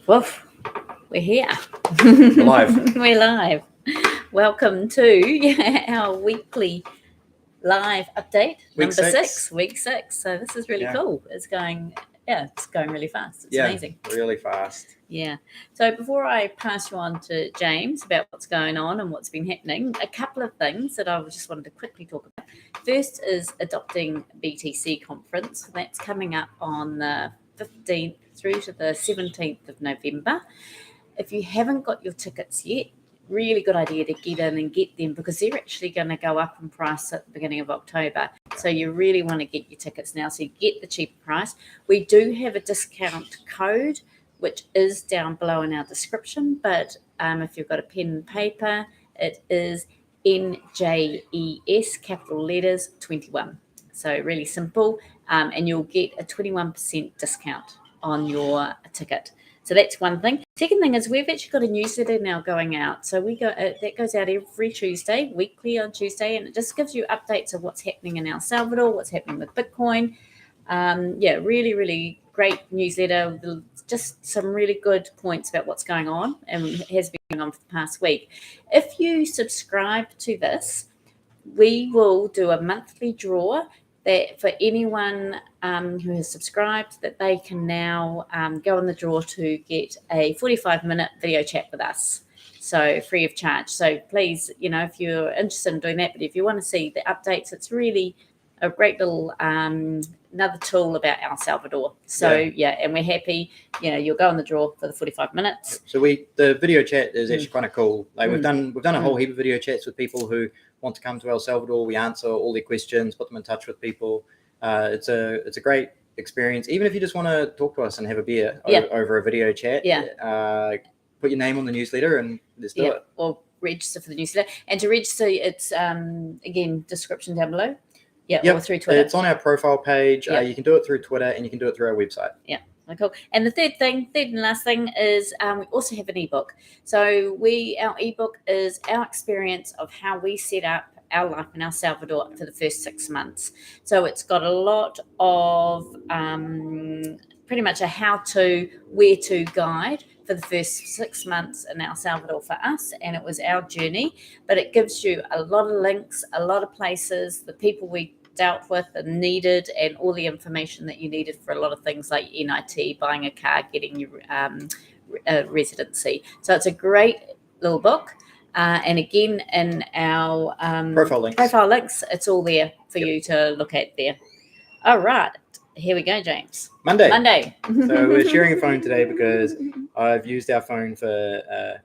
Woof, we're here. We're live. We're live. Welcome to our weekly live update, Week number six. 6, week 6. So this is really cool. It's going really fast. It's amazing. Really fast. Yeah. So before I pass you on to James about what's going on and what's been happening, a couple of things that I just wanted to quickly talk about. First is Adopting BTC conference. That's coming up on the 15th through to the 17th of November. If you haven't got your tickets yet, really good idea to get in and get them because they're actually going to go up in price at the beginning of October. So you really want to get your tickets now so you get the cheaper price. We do have a discount code, which is down below in our description. But if you've got a pen and paper, it is NJES, capital letters, 21. So really simple. And you'll get a 21% discount on your ticket. So that's one thing. Second thing is we've actually got a newsletter now going out. So that goes out every Tuesday, weekly on Tuesday, and it just gives you updates of what's happening in El Salvador, what's happening with Bitcoin. Really, really great newsletter. Just some really good points about what's going on and has been going on for the past week. If you subscribe to this, we will do a monthly draw that for anyone who has subscribed, that they can now go on the draw to get a 45-minute video chat with us. So free of charge. So please, if you're interested in doing that, but if you want to see the updates, it's really a great little another tool about El Salvador. So and we're happy. You'll go on the draw for the 45 minutes. So the video chat is actually kind of cool. Like we've done a whole heap of video chats with people who want to come to El Salvador. We answer all their questions, put them in touch with people. It's a great experience. Even if you just want to talk to us and have a beer over a video chat, put your name on the newsletter and let's do it. Or register for the newsletter. And to register, it's again description down below. Or through Twitter. It's on our profile page. You can do it through Twitter and you can do it through our website. Yeah. Cool. And the third and last thing is we also have an ebook. So our ebook is our experience of how we set up our life in El Salvador for the first 6 months. So it's got a lot of pretty much a how-to, where-to guide for the first 6 months in El Salvador for us, and it was our journey. But it gives you a lot of links, a lot of places, the people we dealt with and needed, and all the information that you needed for a lot of things like NIT, buying a car, getting your residency. So it's a great little book. And again, in our profile links, it's all there for you to look at there. All right. Here we go, James. Monday. So we're sharing a phone today because I've used our phone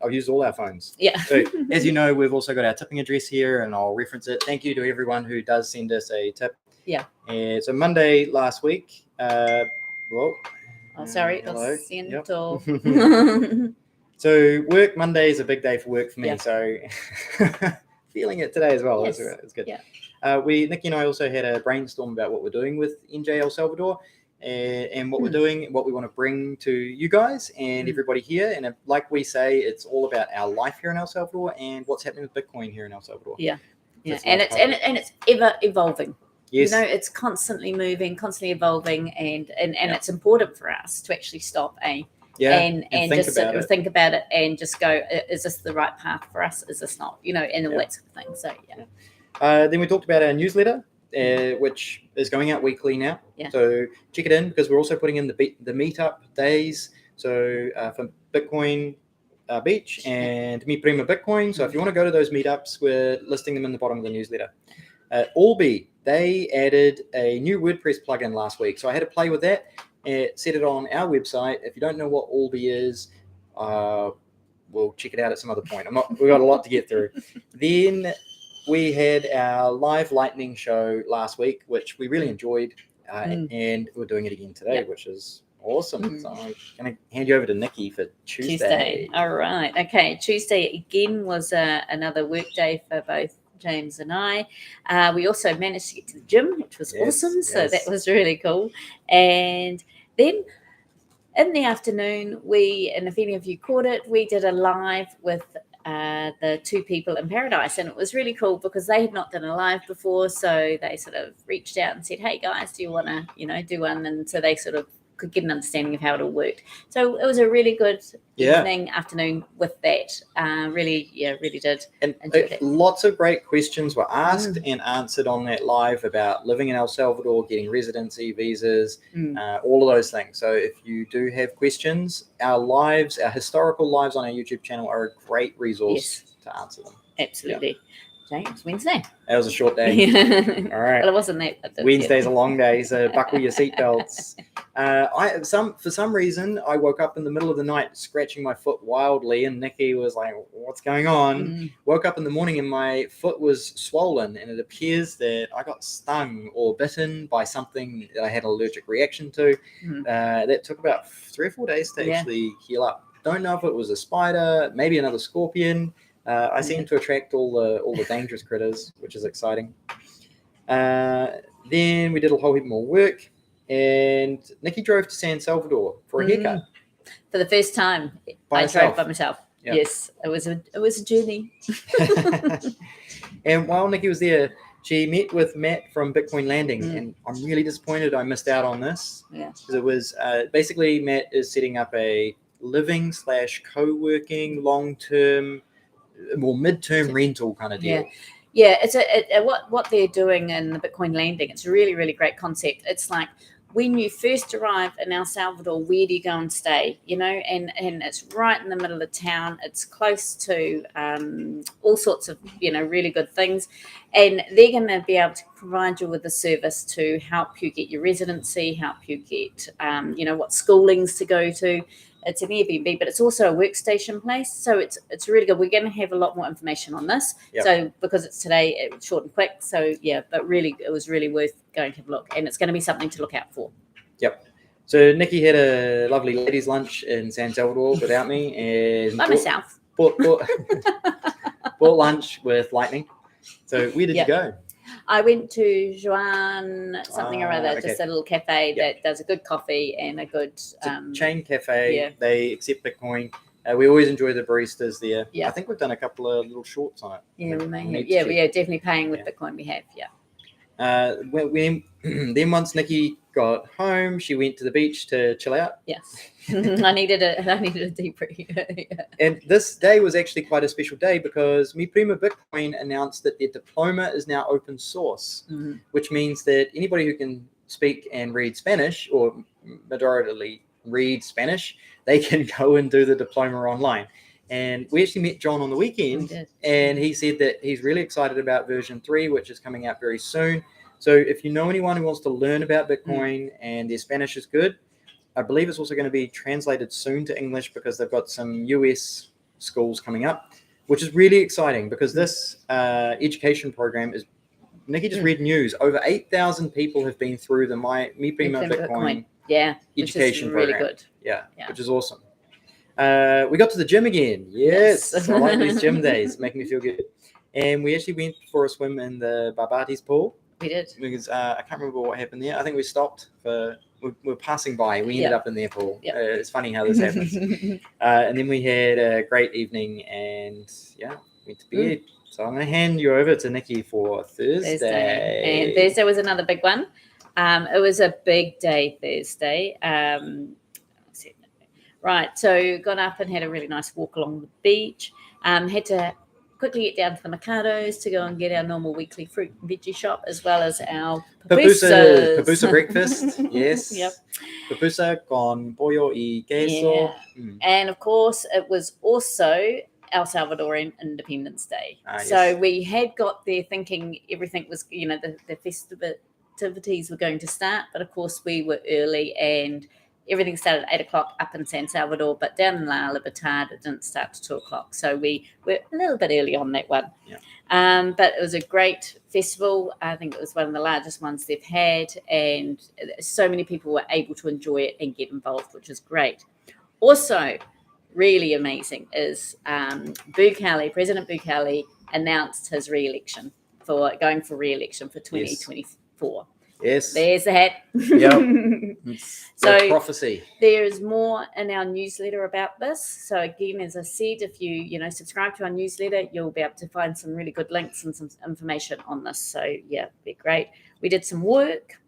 I've used all our phones. Yeah. So as you know, we've also got our tipping address here and I'll reference it. Thank you to everyone who does send us a tip. Yeah. And so Monday last week, hello. So work Monday is a big day for work for me. Yeah. So feeling it today as well. Yes. It's good. Yeah. Nicki and I also had a brainstorm about what we're doing with El Salvador and what we're doing, what we want to bring to you guys and everybody here. And like we say, it's all about our life here in El Salvador and what's happening with Bitcoin here in El Salvador. Yeah. Yeah. And it's ever evolving. Yes. It's constantly moving, constantly evolving, and it's important for us to actually stop and just think about it and just go, is this the right path for us? Is this not? And all that sort of thing. So then we talked about our newsletter, which is going out weekly now. Yeah. So check it in because we're also putting in the meetup days. So for Bitcoin Beach and Mi Prima Bitcoin. So if you want to go to those meetups, we're listing them in the bottom of the newsletter. Allbee, they added a new WordPress plugin last week. So I had to play with that. Set it on our website. If you don't know what Allbee is, we'll check it out at some other point. We've got a lot to get through. Then we had our live lightning show last week, which we really enjoyed, and we're doing it again today, which is awesome. So I'm going to hand you over to Nicki for Tuesday. All right. Okay. Tuesday again was another work day for both James and I. We also managed to get to the gym, which was awesome. So that was really cool. And then in the afternoon, and if any of you caught it, we did a live with the two people in Paradise, and it was really cool because they had not done a live before, so they sort of reached out and said, hey guys, do you want to do one? And so they sort of could get an understanding of how it all worked. So it was a really good evening, afternoon with that. Really did And enjoy that. lots of great questions were asked and answered on that live about living in El Salvador, getting residency visas, all of those things. So if you do have questions, our historical lives on our YouTube channel are a great resource to answer them. Absolutely. James, Wednesday. That was a short day. All right. Well, it wasn't that. Wednesday's a long day, so buckle your seatbelts. For some reason, I woke up in the middle of the night scratching my foot wildly, and Nicki was like, "What's going on?" Woke up in the morning and my foot was swollen, and it appears that I got stung or bitten by something that I had an allergic reaction to. That took about 3 or 4 days to actually heal up. Don't know if it was a spider, maybe another scorpion. I seem to attract all the dangerous critters, which is exciting. Then we did a whole heap more work, and Nicki drove to San Salvador for a haircut. For the first time, I drove by myself. Yep. Yes, it was a journey. And while Nicki was there, she met with Matt from Bitcoin Landing, and I'm really disappointed I missed out on this. Because it was basically Matt is setting up a living / co-working long-term, more mid-term rental kind of deal. It's what they're doing in the Bitcoin Landing. It's a really, really great concept. It's like when you first arrive in El Salvador, where do you go and stay? And it's right in the middle of town. It's close to all sorts of really good things, and they're going to be able to provide you with a service to help you get your residency, help you get what schoolings to go to. It's an Airbnb, but it's also a workstation place. So it's really good. We're going to have a lot more information on this. So because it's today, it's short and quick. So but really, it was really worth going to have a look. And it's going to be something to look out for. So Nicki had a lovely ladies' lunch in San Salvador without me. And by myself. Bought lunch with Lightning. So where did you go? I went to Joan something or other, just a little cafe that does a good coffee and a good chain cafe. They accept Bitcoin. We always enjoy the baristas there. I think we've done a couple of little shorts on it. We may have. We are definitely paying with Bitcoin. We have. Then once Nicki got home, she went to the beach to chill out. Yes. I needed a debrief. And this day was actually quite a special day because Mi Prima Bitcoin announced that their diploma is now open source, which means that anybody who can speak and read Spanish, or majority read Spanish, they can go and do the diploma online. And we actually met John on the weekend, and he said that he's really excited about version 3, which is coming out very soon. So if you know anyone who wants to learn about Bitcoin and their Spanish is good, I believe it's also going to be translated soon to English because they've got some US schools coming up, which is really exciting because this education program is, Nicki just read news, over 8,000 people have been through the Mi Prima Bitcoin education program. Really good. Which is awesome. We got to the gym again. Yes. I like these gym days, make me feel good. And we actually went for a swim in the Barbates pool. We did. Because I can't remember what happened there. I think we stopped we were passing by. We ended up in their pool. It's funny how this happens. And then we had a great evening and went to bed. So I'm going to hand you over to Nicki for Thursday. And Thursday was another big one. It was a big day Thursday. Right, so got up and had a really nice walk along the beach. Had to quickly get down to the Mercados to go and get our normal weekly fruit and veggie shop, as well as our pupusa breakfast. Yes. Pupusa con pollo y queso. And of course, it was also El Salvadorian Independence Day. So we had got there thinking everything was, the festivities were going to start, but of course we were early and everything started at 8 o'clock up in San Salvador, but down in La Libertad, it didn't start till 2 o'clock. So we were a little bit early on that one. But it was a great festival. I think it was one of the largest ones they've had, and so many people were able to enjoy it and get involved, which is great. Also, really amazing is President Bukele announced his re-election for 2024. Yes. There's the hat. So prophecy. There is more in our newsletter about this. So again, as I said, if you subscribe to our newsletter, you'll be able to find some really good links and some information on this. So they're great. We did some work.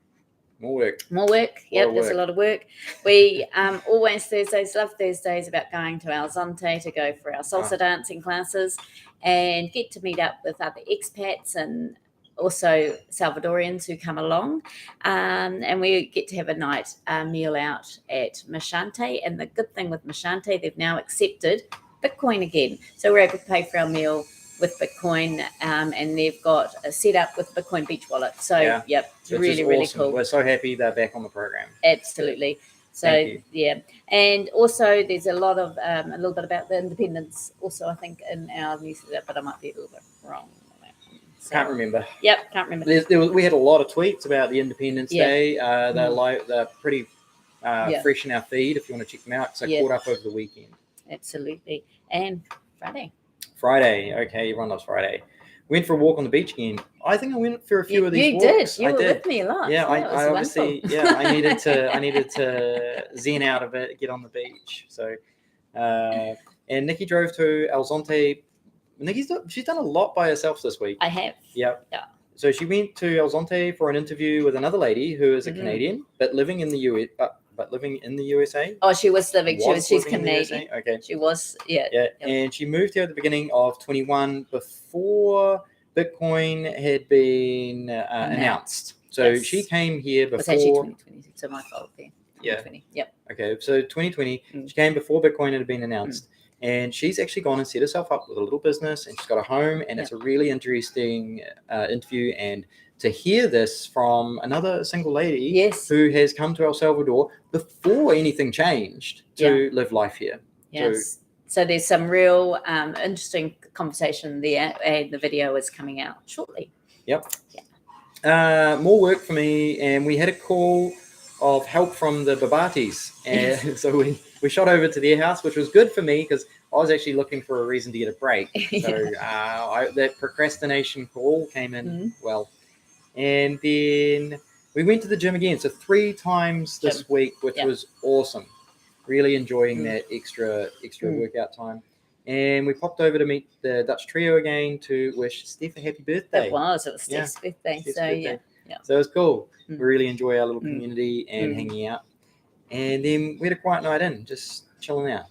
More work. More work. Yep, there's a work. lot of work. We always love Thursdays about going to Alzonte to go for our salsa dancing classes and get to meet up with other expats and also Salvadorians who come along. And we get to have a night meal out at Mashante. And the good thing with Mashante, they've now accepted Bitcoin again. So we're able to pay for our meal with Bitcoin, and they've got a setup with Bitcoin Beach Wallet. So, yep, it's really, really awesome. cool. We're so happy they're back on the program. Absolutely. So, yeah. And also there's a lot of, a little bit about the independence also, I think, in our newsletter, but I might be a little bit wrong. So, can't remember. Yep, can't remember. We had a lot of tweets about the Independence Day. They're pretty fresh in our feed if you want to check them out. So caught up over the weekend. Absolutely. And Friday. Okay, everyone loves Friday. Went for a walk on the beach again. I think I went for a few of these walks. You were with me a lot. Yeah, so I obviously, I needed to zen out a bit, get on the beach. So, and Nicki drove to Alzonte. She's done a lot by herself this week. I have. Yep. Yeah. So she went to Alzonte for an interview with another lady who is a Canadian, but living in the US. But living in the USA. Oh, she was living. She's Canadian. Okay. She was. Yeah. And she moved here at the beginning of 21 before Bitcoin had been announced. So she came here before. It's actually 2020. So my fault there. 2020. Yep. Okay. So 2020, she came before Bitcoin had been announced. And she's actually gone and set herself up with a little business, and she's got a home, and it's a really interesting interview. And to hear this from another single lady who has come to El Salvador before anything changed to live life here. Yes. So there's some real interesting conversation there, and the video is coming out shortly. Yep. Yeah. More work for me, and we had a call of help from the Babatis. And so we shot over to their house, which was good for me because I was actually looking for a reason to get a break. So that procrastination call came in well. And then we went to the gym again. So 3 times this week, which was awesome. Really enjoying that extra workout time. And we popped over to meet the Dutch trio again to wish Steph a happy birthday. It was Steph's birthday. Steph's so birthday. Yeah. So it was cool. We really enjoy our little community and hanging out. And then we had a quiet night in, just chilling out.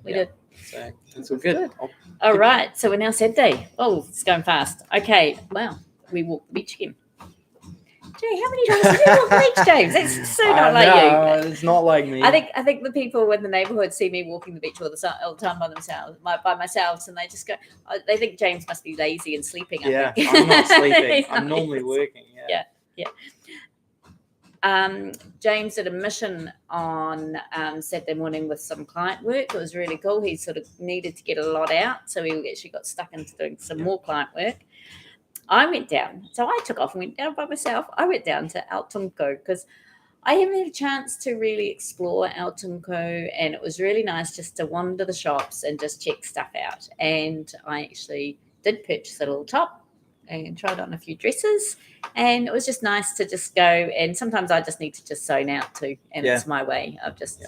We did. So it's all good. All right. So we're now Saturday. Oh, it's going fast. Okay. Wow. We walked the beach again. Jay, how many times did you walk the beach, James? That's so not like you. It's not like me. I think the people in the neighbourhood see me walking the beach all the time by myself, and they just go. They think James must be lazy and sleeping. I'm not sleeping. I'm normally working. Yeah. James did a mission on Saturday morning with some client work. It was really cool. He sort of needed to get a lot out, so he actually got stuck into doing some more client work. I went down. So I took off and went down by myself. I went down to Altunco because I haven't had a chance to really explore Altunco, and it was really nice just to wander the shops and just check stuff out. And I actually did purchase a little top and tried on a few dresses, and it was just nice to just go. And sometimes I just need to just zone out too, and it's my way of just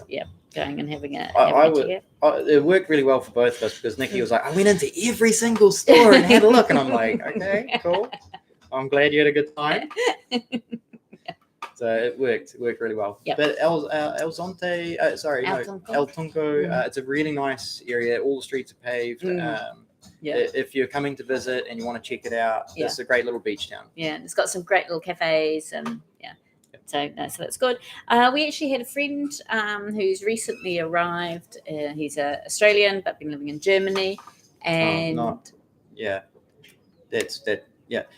going and having a it worked really well for both of us because Nicki was like, I went into every single store and had a look, and I'm like, okay, cool. I'm glad you had a good time. So it worked really well. Yep. But Alzonte, Altunco, it's a really nice area. All the streets are paved. If you're coming to visit and you want to check it out, it's a great little beach town. Yeah, and it's got some great little cafes and so that's good. We actually had a friend who's recently arrived. He's Australian but been living in Germany, and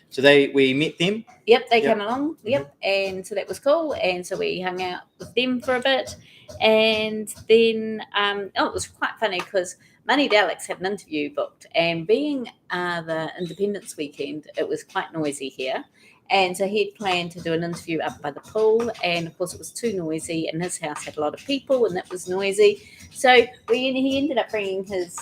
so we met them. Yep, they came along. Yep, and so that was cool. And so we hung out with them for a bit, and then it was quite funny because Money Alex had an interview booked, and being the Independence weekend, it was quite noisy here. And so he'd planned to do an interview up by the pool, and of course it was too noisy, and his house had a lot of people, and that was noisy. So he ended up bringing his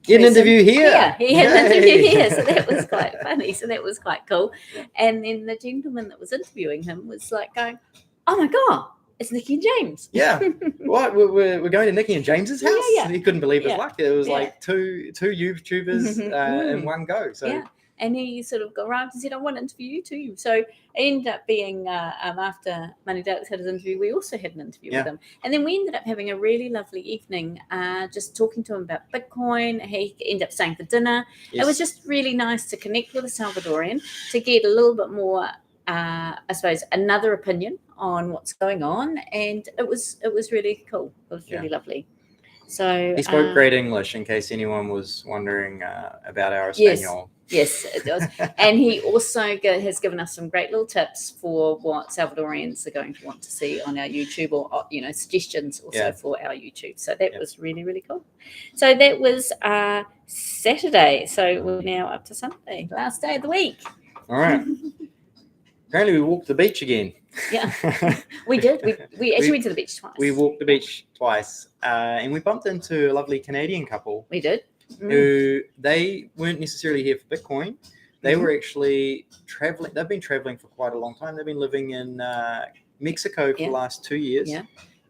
he had an interview here. Yeah, he had an interview here, so that was quite funny. So that was quite cool. And then the gentleman that was interviewing him was like going, "Oh my God, it's Nicki and James." Yeah. What? We're going to Nicki and James's house? Yeah. He couldn't believe his luck. It was like two YouTubers in one go. So And he sort of got around and said, I want to interview you too. So it ended up being after Money Daleks had his interview, we also had an interview with him. And then we ended up having a really lovely evening, just talking to him about Bitcoin. He ended up staying for dinner. Yes. It was just really nice to connect with a Salvadorian, to get a little bit more, I suppose, another opinion on what's going on. And it was really cool. It was really lovely. So he spoke great English, in case anyone was wondering about our Espanol. Yes, it does. And he also has given us some great little tips for what Salvadorians are going to want to see on our YouTube, or suggestions also for our YouTube. So that was really, really cool. So that was Saturday. So we're now up to Sunday, last day of the week. All right. Apparently we walked the beach again. Yeah, we did. We actually went to the beach twice. We walked the beach twice, and we bumped into a lovely Canadian couple. We did. Who they weren't necessarily here for Bitcoin. They were actually traveling. They've been traveling for quite a long time. They've been living in Mexico for the last 2 years,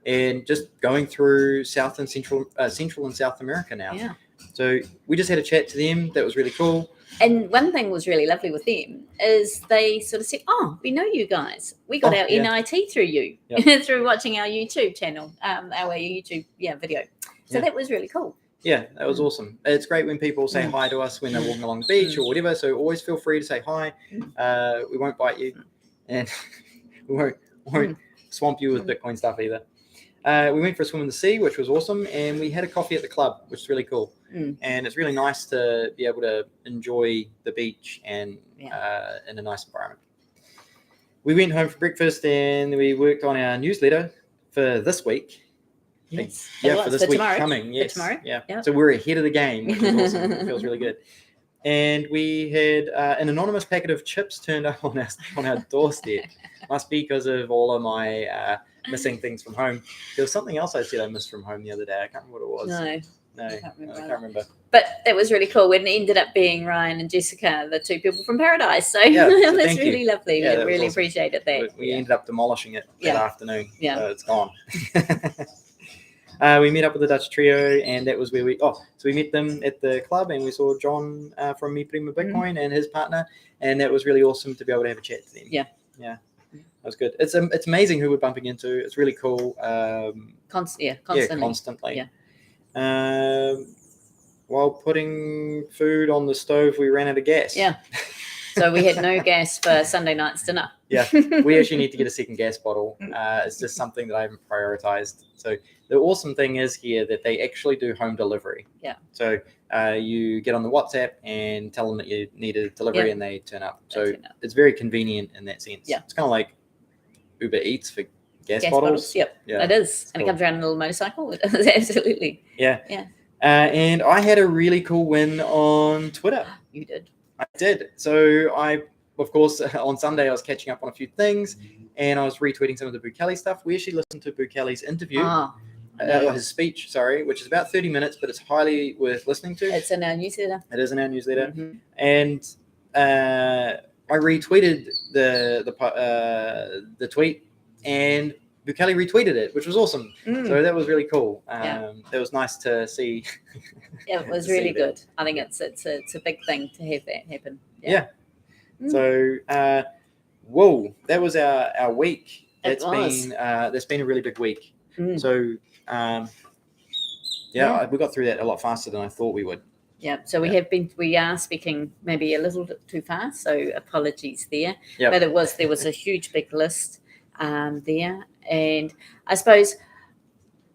and just going through Central and South America now. Yeah. So we just had a chat to them. That was really cool. And one thing was really lovely with them is they sort of said, "Oh, we know you guys. We got our NIT through you, through watching our YouTube channel, our YouTube video." So that was really cool. Yeah, that was awesome. It's great when people say hi to us when they're walking along the beach or whatever. So always feel free to say hi. We won't bite you, and we won't swamp you with Bitcoin stuff either. We went for a swim in the sea, which was awesome, and we had a coffee at the club, which is really cool. And it's really nice to be able to enjoy the beach and in a nice environment. We went home for breakfast and we worked on our newsletter for this week. Yes. For this week tomorrow. coming. Yes. For tomorrow. Yeah. So we're ahead of the game, which is awesome. It feels really good. And we had an anonymous packet of chips turned up on our doorstep. Must be because of all of my missing things from home. There was something else I said I missed from home the other day. I can't remember what it was. No, I can't remember. But that was really cool. When it ended up being Ryan and Jessica, the two people from Paradise. So, so it was really lovely. Yeah, we really awesome. appreciated that. We ended up demolishing it that afternoon. Yeah. So it's gone. We met up with the Dutch trio, and that was where so we met them at the club, and we saw John from Me Prima Bitcoin and his partner, and that was really awesome to be able to have a chat to them. Yeah. That was good. It's amazing who we're bumping into. It's really cool. Constantly. Yeah. While putting food on the stove, we ran out of gas. Yeah. So we had no gas for Sunday night's dinner. Yeah, we actually need to get a second gas bottle. It's just something that I haven't prioritized. So the awesome thing is here that they actually do home delivery. Yeah. So you get on the WhatsApp and tell them that you need a delivery and they turn up. So it's very convenient in that sense. Yeah. It's kind of like Uber Eats for gas bottles. Yep. Yeah. It is. And it comes around in a little motorcycle. It is, absolutely. Yeah. Yeah. And I had a really cool win on Twitter. You did. I did. So of course, on Sunday, I was catching up on a few things and I was retweeting some of the Bukele stuff. We actually listened to Bukele's interview, his speech, which is about 30 minutes, but it's highly worth listening to. It's in our newsletter. It is in our newsletter. Mm-hmm. And I retweeted the tweet and Bukele retweeted it, which was awesome. So that was really cool. It was nice to see. Yeah, it was really good. I think it's a big thing to have that happen. Yeah. So, that was our week. That's been a really big week. So, we got through that a lot faster than I thought we would. Yeah. So we are speaking maybe a little bit too fast. So apologies there. Yep. But there was a huge big list there. And I suppose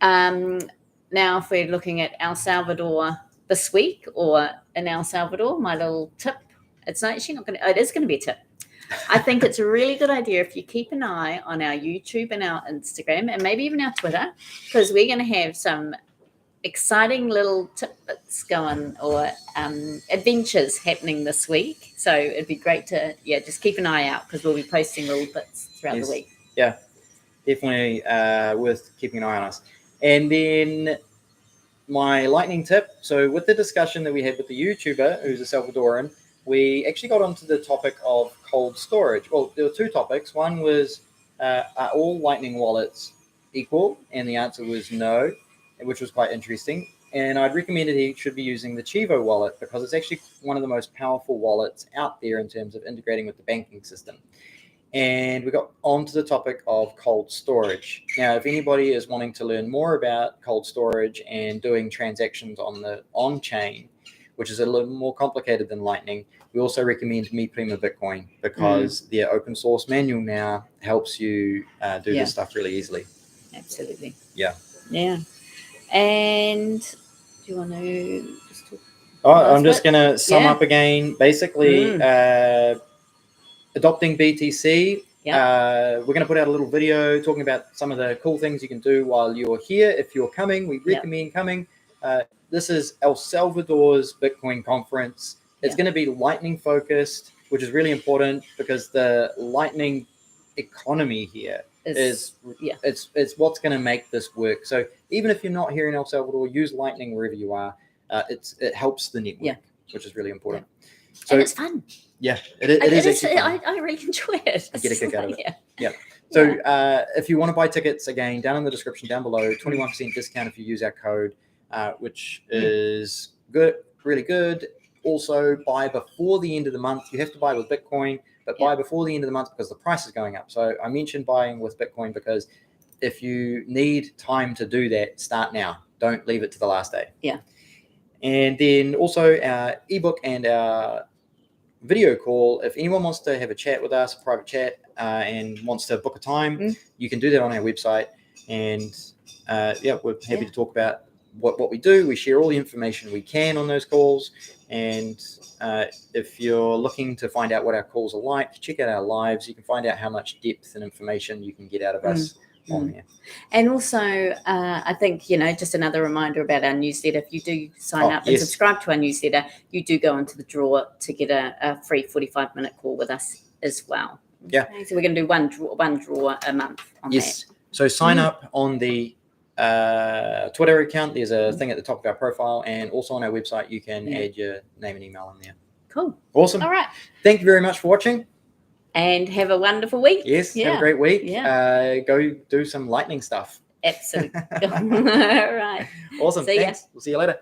now if we're looking at El Salvador this week or in El Salvador, my little tip, it's actually not going to, it is going to be a tip. I think it's a really good idea if you keep an eye on our YouTube and our Instagram and maybe even our Twitter, because we're going to have some exciting little tidbits going or adventures happening this week. So it'd be great to, just keep an eye out because we'll be posting little bits throughout the week. Yeah. Definitely worth keeping an eye on us. And then my lightning tip. So with the discussion that we had with the YouTuber, who's a Salvadoran, we actually got onto the topic of cold storage. Well, there were two topics. One was, are all Lightning wallets equal? And the answer was no, which was quite interesting. and I'd recommend he should be using the Chivo wallet because it's actually one of the most powerful wallets out there in terms of integrating with the banking system. And we got onto the topic of cold storage. Now, if anybody is wanting to learn more about cold storage and doing transactions on the on-chain, which is a little more complicated than Lightning, we also recommend Mi Prima Bitcoin because their open source manual now helps you do this stuff really easily. Absolutely. Yeah. Yeah. And do you want to just talk? I'm just going to sum up again. Basically, adopting BTC. We're going to put out a little video talking about some of the cool things you can do while you're here. If you're coming, we recommend coming. This is El Salvador's Bitcoin conference. It's going to be Lightning focused, which is really important because the Lightning economy here is it's what's going to make this work. So even if you're not here in El Salvador, use Lightning wherever you are. It helps the network, which is really important. So and it's fun. Yeah, it is actually fun. I really enjoy it. I get a kick out of it. Yeah. So if you want to buy tickets, again, down in the description down below, 21% discount if you use our code, which is good, really good. Also, buy before the end of the month. You have to buy with Bitcoin, but buy before the end of the month because the price is going up. So I mentioned buying with Bitcoin because if you need time to do that, start now. Don't leave it to the last day. Yeah. And then also our ebook and our video call. If anyone wants to have a chat with us, a private chat, and wants to book a time, you can do that on our website. And we're happy to talk about what we do. We share all the information we can on those calls. And if you're looking to find out what our calls are like, check out our lives. You can find out how much depth and information you can get out of us on there. And also, I think, just another reminder about our newsletter. If you do sign up and subscribe to our newsletter, you do go into the draw to get a free 45-minute call with us as well. Yeah. Okay, so we're going to do one draw a month on that. So sign up on the Twitter account. There's a thing at the top of our profile, and also on our website you can add your name and email in there. Cool. Awesome. All right. Thank you very much for watching. And have a wonderful week. Yes, have a great week. Yeah. Go do some Lightning stuff. Absolutely. All right. Awesome. See ya. Thanks. We'll see you later.